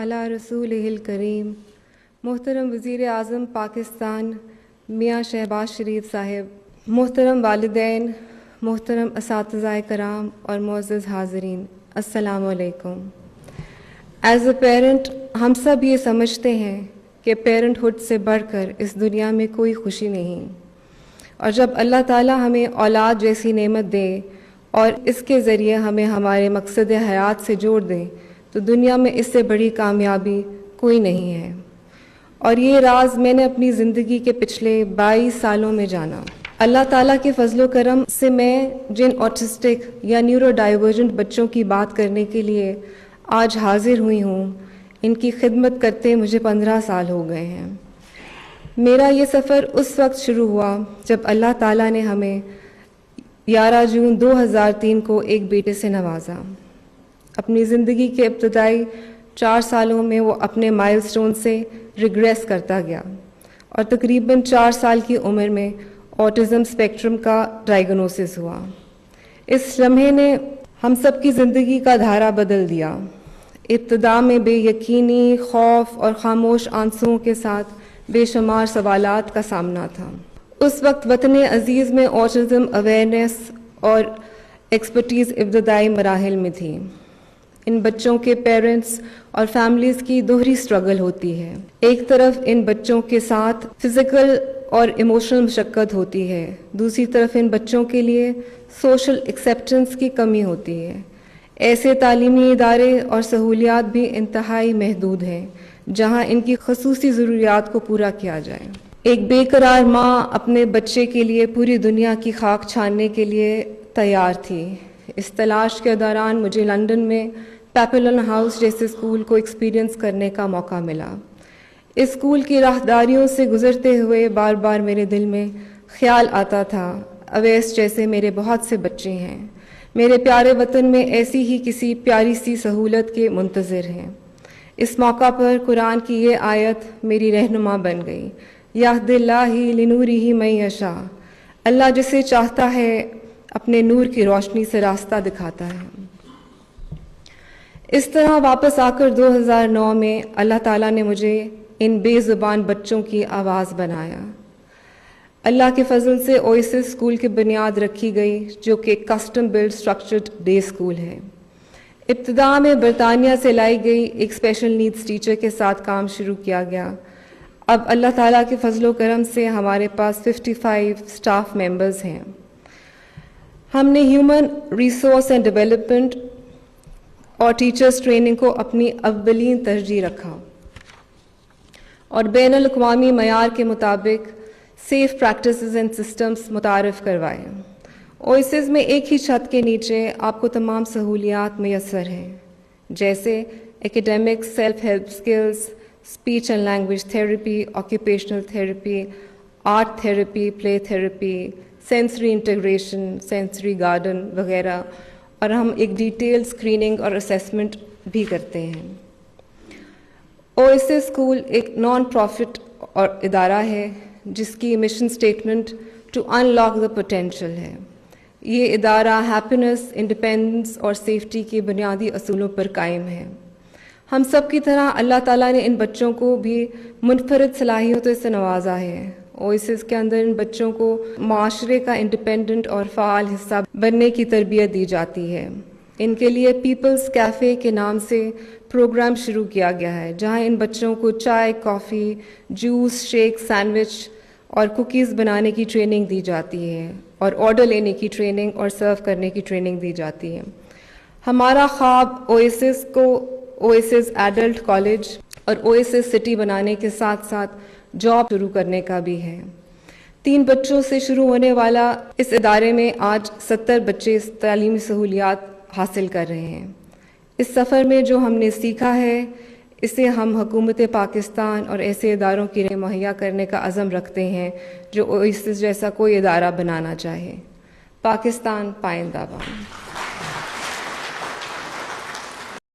علی رسولہ الکریم، محترم وزیر اعظم پاکستان میاں شہباز شریف صاحب، محترم والدین، محترم اساتذہ کرام اور معزز حاضرین، السلام علیکم۔ ایز اے پیرنٹ ہم سب یہ سمجھتے ہیں کہ پیرنٹ ہوڈ سے بڑھ کر اس دنیا میں کوئی خوشی نہیں، اور جب اللہ تعالیٰ ہمیں اولاد جیسی نعمت دے اور اس کے ذریعے ہمیں ہمارے مقصد حیات سے جوڑ دے تو دنیا میں اس سے بڑی کامیابی کوئی نہیں ہے۔ اور یہ راز میں نے اپنی زندگی کے پچھلے 22 سالوں میں جانا۔ اللہ تعالیٰ کے فضل و کرم سے میں جن آٹسٹک یا نیورو ڈائیورجنٹ بچوں کی بات کرنے کے لیے آج حاضر ہوئی ہوں، ان کی خدمت کرتے مجھے 15 سال ہو گئے ہیں۔ میرا یہ سفر اس وقت شروع ہوا جب اللہ تعالیٰ نے ہمیں 11 جون 2003 کو ایک بیٹے سے نوازا۔ اپنی زندگی کے ابتدائی 4 سالوں میں وہ اپنے مائل سٹون سے ریگریس کرتا گیا اور تقریباً 4 سال کی عمر میں آٹزم اسپیکٹرم کا ڈائگنوسس ہوا۔ اس لمحے نے ہم سب کی زندگی کا دھارا بدل دیا۔ ابتدا میں بے یقینی، خوف اور خاموش آنسوؤں کے ساتھ بے شمار سوالات کا سامنا تھا۔ اس وقت وطن عزیز میں آٹزم اویئرنیس اور ایکسپرٹیز ابتدائی مراحل میں تھی۔ ان بچوں کے پیرنٹس اور فیملیز کی دوہری سٹرگل ہوتی ہے۔ ایک طرف ان بچوں کے ساتھ فزیکل اور ایموشنل مشقت ہوتی ہے، دوسری طرف ان بچوں کے لیے سوشل ایکسیپٹنس کی کمی ہوتی ہے۔ ایسے تعلیمی ادارے اور سہولیات بھی انتہائی محدود ہیں جہاں ان کی خصوصی ضروریات کو پورا کیا جائے۔ ایک بے قرار ماں اپنے بچے کے لیے پوری دنیا کی خاک چھاننے کے لیے تیار تھی۔ اس تلاش کے دوران مجھے لندن میں پیپلن ہاؤس جیسے اسکول کو ایکسپیرینس کرنے کا موقع ملا۔ اس اسکول کی راہداریوں سے گزرتے ہوئے بار بار میرے دل میں خیال آتا تھا، اویس جیسے میرے بہت سے بچے ہیں، میرے پیارے وطن میں ایسی ہی کسی پیاری سی سہولت کے منتظر ہیں۔ اس موقع پر قرآن کی یہ آیت میری رہنما بن گئی، یہد اللہ لنورہ من یشاء، اللہ جسے چاہتا ہے اپنے نور کی روشنی سے راستہ دکھاتا ہے۔ اس طرح واپس آ کر 2009 میں اللہ تعالیٰ نے مجھے ان بے زبان بچوں کی آواز بنایا۔ اللہ کے فضل سے اویسس اسکول کی بنیاد رکھی گئی جو کہ custom build structured day school ہے۔ ابتدا میں برطانیہ سے لائی گئی ایک اسپیشل نیڈز ٹیچر کے ساتھ کام شروع کیا گیا۔ اب اللہ تعالیٰ کے فضل و کرم سے ہمارے پاس 55 اسٹاف ممبرز ہیں۔ ہم نے ہیومن ریسورس اینڈ ڈیولپمنٹ اور ٹیچرز ٹریننگ کو اپنی اولین ترجیح رکھا اور بین الاقوامی معیار کے مطابق سیف پریکٹسز اینڈ سسٹمز متعارف کروائے۔ اویسس میں ایک ہی چھت کے نیچے آپ کو تمام سہولیات میسر ہیں، جیسے academics, self help skills, speech and language therapy, occupational therapy, art therapy, play therapy, sensory integration, sensory garden وغیرہ، اور ہم ایک ڈیٹیل اسکریننگ اور اسیسمنٹ بھی کرتے ہیں۔ اویسس اسکول ایک نان پروفٹ اور ادارہ ہے جس کی mission statement to unlock the potential ہے۔ یہ ادارہ ہیپینس، انڈیپینڈنس اور سیفٹی کے بنیادی اصولوں پر قائم ہے۔ ہم سب کی طرح اللہ تعالیٰ نے ان بچوں کو بھی منفرد صلاحیتوں سے نوازا ہے۔ اویسس کے اندر ان بچوں کو معاشرے کا انڈیپینڈنٹ اور فعال حصہ بننے کی تربیت دی جاتی ہے۔ ان کے لیے پیپلز کیفے کے نام سے پروگرام شروع کیا گیا ہے جہاں ان بچوں کو چائے، کافی، جوس، شیک، سینڈوچ اور کوکیز بنانے کی ٹریننگ دی جاتی ہے اور آرڈر لینے کی ٹریننگ اور سرو کرنے کی ٹریننگ دی جاتی ہے۔ ہمارا خواب اویسس کو اویسس ایڈلٹ کالج اور اویسس سٹی بنانے کے ساتھ ساتھ جاب شروع کرنے کا بھی ہے۔ 3 بچوں سے شروع ہونے والا اس ادارے میں آج 70 بچے اس تعلیمی سہولیات حاصل کر رہے ہیں۔ اس سفر میں جو ہم نے سیکھا ہے اسے ہم حکومت پاکستان اور ایسے اداروں کی مہیا کرنے کا عزم رکھتے ہیں جو اویسس جیسا کوئی ادارہ بنانا چاہے۔ پاکستان پائندہ باد۔